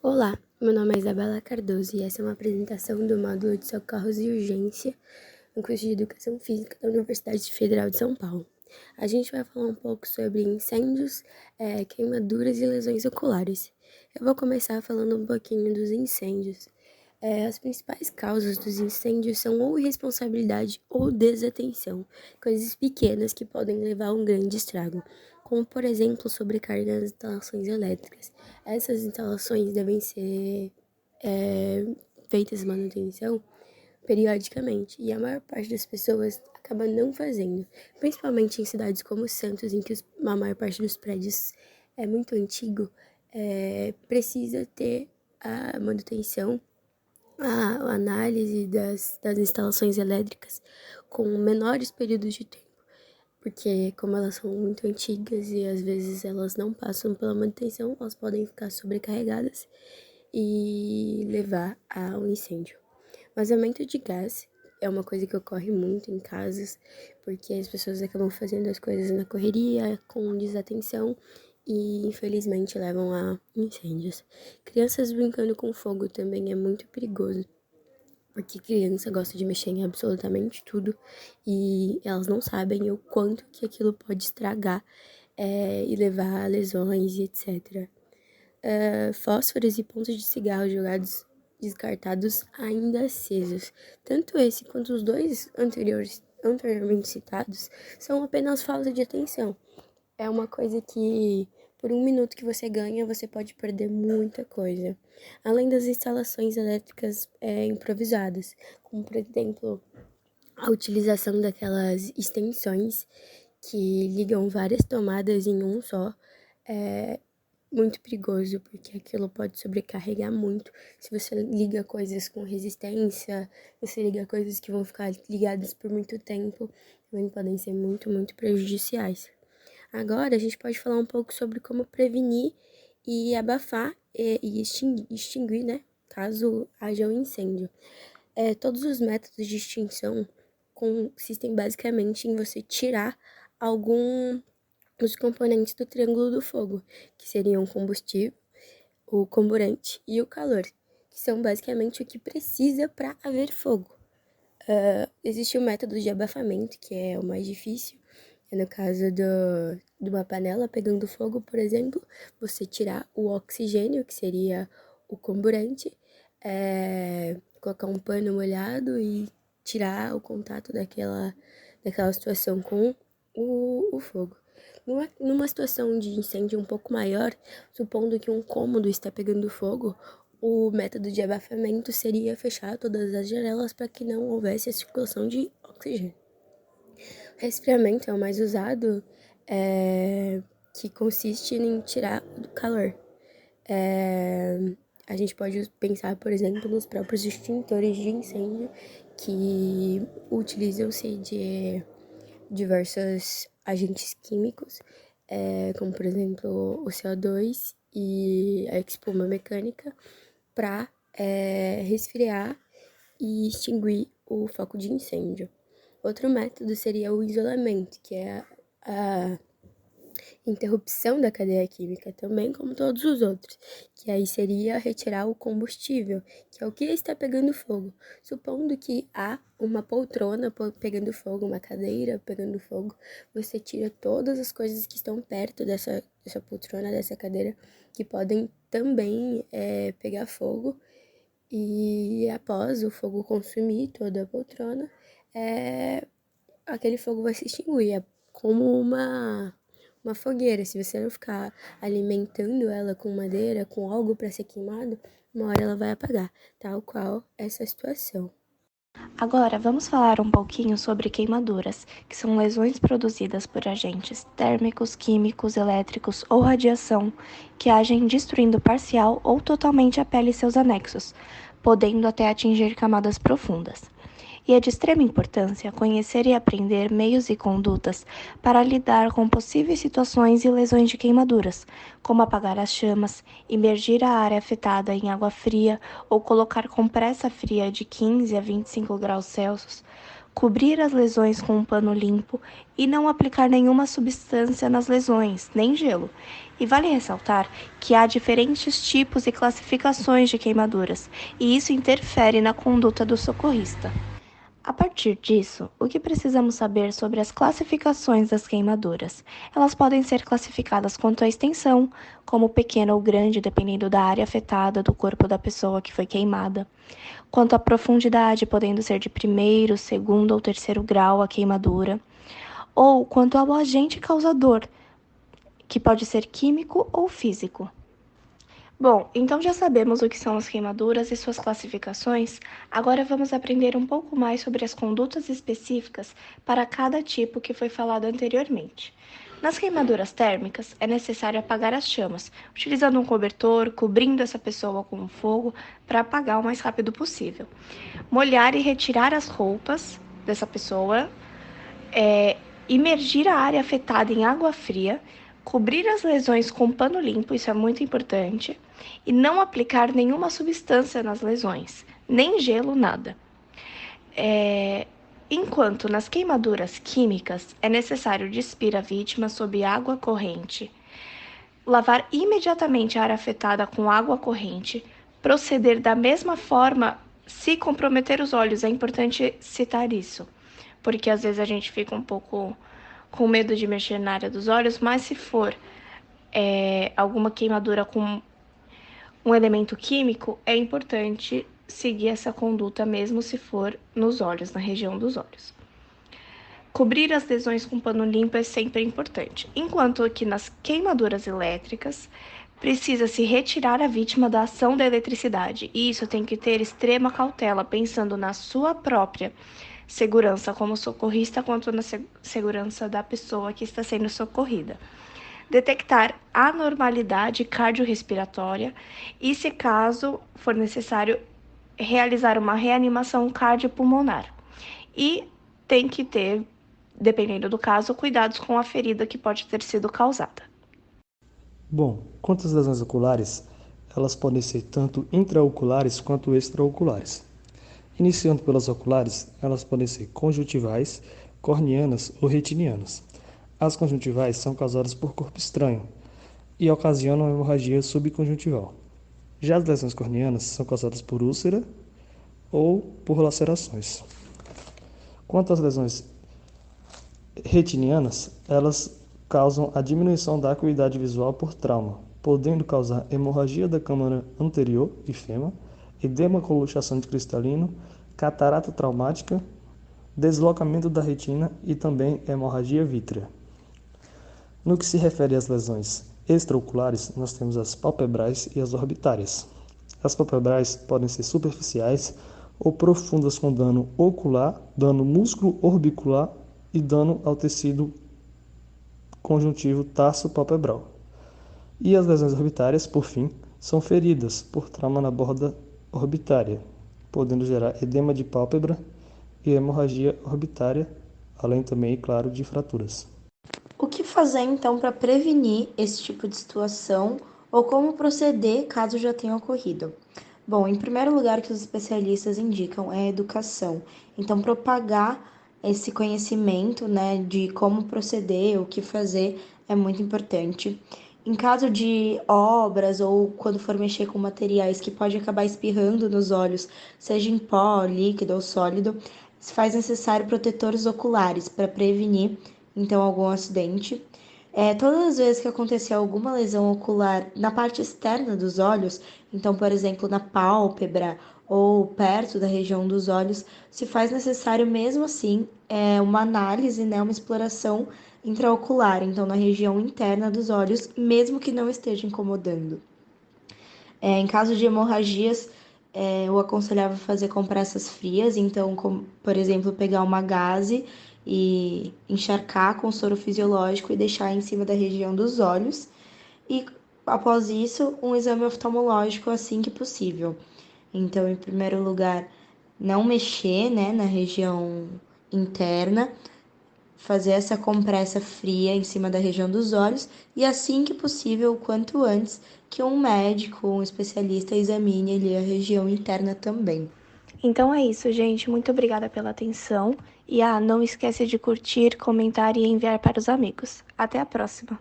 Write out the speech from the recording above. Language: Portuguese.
Olá, meu nome é Isabela Cardoso e essa é uma apresentação do módulo de Socorros e Urgência no curso de Educação Física da Universidade Federal de São Paulo. A gente vai falar um pouco sobre incêndios, queimaduras e lesões oculares. Eu vou começar falando um pouquinho dos incêndios. As principais causas dos incêndios são ou irresponsabilidade ou desatenção, coisas pequenas que podem levar a um grande estrago, como, por exemplo, sobrecarga nas instalações elétricas. Essas instalações devem ser feitas manutenção periodicamente, e a maior parte das pessoas acaba não fazendo, principalmente em cidades como Santos, em que a maior parte dos prédios é muito antigo, precisa ter a manutenção, a análise das instalações elétricas com menores períodos de tempo, porque como elas são muito antigas e às vezes elas não passam pela manutenção, elas podem ficar sobrecarregadas e levar a um incêndio. Vazamento de gás é uma coisa que ocorre muito em casas, porque as pessoas acabam fazendo as coisas na correria, com desatenção, e infelizmente levam a incêndios. Crianças brincando com fogo também é muito perigoso, porque criança gosta de mexer em absolutamente tudo e elas não sabem o quanto que aquilo pode estragar e levar a lesões e etc. Fósforos e pontos de cigarro jogados, descartados, ainda acesos. Tanto esse quanto os dois anteriormente citados são apenas falta de atenção. É uma coisa que, por um minuto que você ganha, você pode perder muita coisa. Além das instalações elétricas improvisadas, como, por exemplo, a utilização daquelas extensões que ligam várias tomadas em um só, é muito perigoso, porque aquilo pode sobrecarregar muito. Se você liga coisas com resistência, você liga coisas que vão ficar ligadas por muito tempo, também podem ser muito, muito prejudiciais. Agora a gente pode falar um pouco sobre como prevenir e abafar e extinguir, né, caso haja um incêndio. Todos os métodos de extinção consistem basicamente em você tirar algum dos componentes do triângulo do fogo, que seriam o combustível, o comburante e o calor, que são basicamente o que precisa para haver fogo. Existe o método de abafamento, que é o mais difícil. No caso de uma panela pegando fogo, por exemplo, você tirar o oxigênio, que seria o comburante, colocar um pano molhado e tirar o contato daquela situação com o fogo. Numa situação de incêndio um pouco maior, supondo que um cômodo está pegando fogo, o método de abafamento seria fechar todas as janelas para que não houvesse a circulação de oxigênio. O resfriamento é o mais usado, que consiste em tirar o calor. A gente pode pensar, por exemplo, nos próprios extintores de incêndio, que utilizam-se de diversos agentes químicos, como por exemplo o CO2 e a espuma mecânica, para resfriar e extinguir o foco de incêndio. Outro método seria o isolamento, que é a interrupção da cadeia química, também como todos os outros, que aí seria retirar o combustível, que é o que está pegando fogo. Supondo que há uma poltrona pegando fogo, uma cadeira pegando fogo, você tira todas as coisas que estão perto dessa poltrona, dessa cadeira, que podem também pegar fogo, e após o fogo consumir toda a poltrona, aquele fogo vai se extinguir. É como uma fogueira. Se você não ficar alimentando ela com madeira, com algo para ser queimado, uma hora ela vai apagar, tal qual essa situação. Agora, vamos falar um pouquinho sobre queimaduras, que são lesões produzidas por agentes térmicos, químicos, elétricos ou radiação que agem destruindo parcial ou totalmente a pele e seus anexos, podendo até atingir camadas profundas. E é de extrema importância conhecer e aprender meios e condutas para lidar com possíveis situações e lesões de queimaduras, como apagar as chamas, imergir a área afetada em água fria ou colocar compressa fria de 15 a 25 graus Celsius, cobrir as lesões com um pano limpo e não aplicar nenhuma substância nas lesões, nem gelo. E vale ressaltar que há diferentes tipos e classificações de queimaduras, e isso interfere na conduta do socorrista. A partir disso, o que precisamos saber sobre as classificações das queimaduras? Elas podem ser classificadas quanto à extensão, como pequena ou grande, dependendo da área afetada do corpo da pessoa que foi queimada. Quanto à profundidade, podendo ser de primeiro, segundo ou terceiro grau a queimadura. Ou quanto ao agente causador, que pode ser químico ou físico. Bom, então já sabemos o que são as queimaduras e suas classificações, agora vamos aprender um pouco mais sobre as condutas específicas para cada tipo que foi falado anteriormente. Nas queimaduras térmicas, é necessário apagar as chamas, utilizando um cobertor, cobrindo essa pessoa com o fogo para apagar o mais rápido possível. Molhar e retirar as roupas dessa pessoa, imergir a área afetada em água fria, cobrir as lesões com pano limpo, isso é muito importante, e não aplicar nenhuma substância nas lesões, nem gelo, nada. Enquanto nas queimaduras químicas é necessário despir a vítima sob água corrente, lavar imediatamente a área afetada com água corrente, proceder da mesma forma se comprometer os olhos, é importante citar isso, porque às vezes a gente fica um pouco com medo de mexer na área dos olhos, mas se for alguma queimadura com um elemento químico, é importante seguir essa conduta mesmo se for nos olhos, na região dos olhos. Cobrir as lesões com pano limpo é sempre importante, enquanto que nas queimaduras elétricas, precisa-se retirar a vítima da ação da eletricidade, e isso tem que ter extrema cautela, pensando na sua própria segurança como socorrista, quanto na segurança da pessoa que está sendo socorrida. Detectar anormalidade cardiorrespiratória e, se caso for necessário, realizar uma reanimação cardiopulmonar. E tem que ter, dependendo do caso, cuidados com a ferida que pode ter sido causada. Bom, quanto às lesões oculares, elas podem ser tanto intraoculares quanto extraoculares. Iniciando pelas oculares, elas podem ser conjuntivais, corneanas ou retinianas. As conjuntivais são causadas por corpo estranho e ocasionam hemorragia subconjuntival. Já as lesões corneanas são causadas por úlcera ou por lacerações. Quanto às lesões retinianas, elas causam a diminuição da acuidade visual por trauma, podendo causar hemorragia da câmara anterior, ifema, edema com luxação cristalino, catarata traumática, deslocamento da retina e também hemorragia vítrea. No que se refere às lesões extraoculares, nós temos as palpebrais e as orbitárias. As palpebrais podem ser superficiais ou profundas com dano ocular, dano músculo-orbicular e dano ao tecido conjuntivo tarso-palpebral. E as lesões orbitárias, por fim, são feridas por trauma na borda orbitária, podendo gerar edema de pálpebra e hemorragia orbitária, além também, claro, de fraturas. O que fazer então para prevenir esse tipo de situação ou como proceder caso já tenha ocorrido? Bom, em primeiro lugar, o que os especialistas indicam é a educação. Então, propagar esse conhecimento, né, de como proceder, o que fazer, é muito importante. Em caso de obras ou quando for mexer com materiais que pode acabar espirrando nos olhos, seja em pó, líquido ou sólido, se faz necessário protetores oculares para prevenir então algum acidente. Todas as vezes que acontecer alguma lesão ocular na parte externa dos olhos, então, por exemplo, na pálpebra ou perto da região dos olhos, se faz necessário mesmo assim uma análise, né, uma exploração intraocular, então na região interna dos olhos, mesmo que não esteja incomodando. Em caso de hemorragias, eu aconselhava fazer compressas frias, então, por exemplo, pegar uma gaze e encharcar com soro fisiológico e deixar em cima da região dos olhos. E, após isso, um exame oftalmológico assim que possível. Então, em primeiro lugar, não mexer, né, na região interna, fazer essa compressa fria em cima da região dos olhos e, assim que possível, o quanto antes, que um médico, um especialista examine ali a região interna também. Então é isso, gente. Muito obrigada pela atenção E não esquece de curtir, comentar e enviar para os amigos. Até a próxima!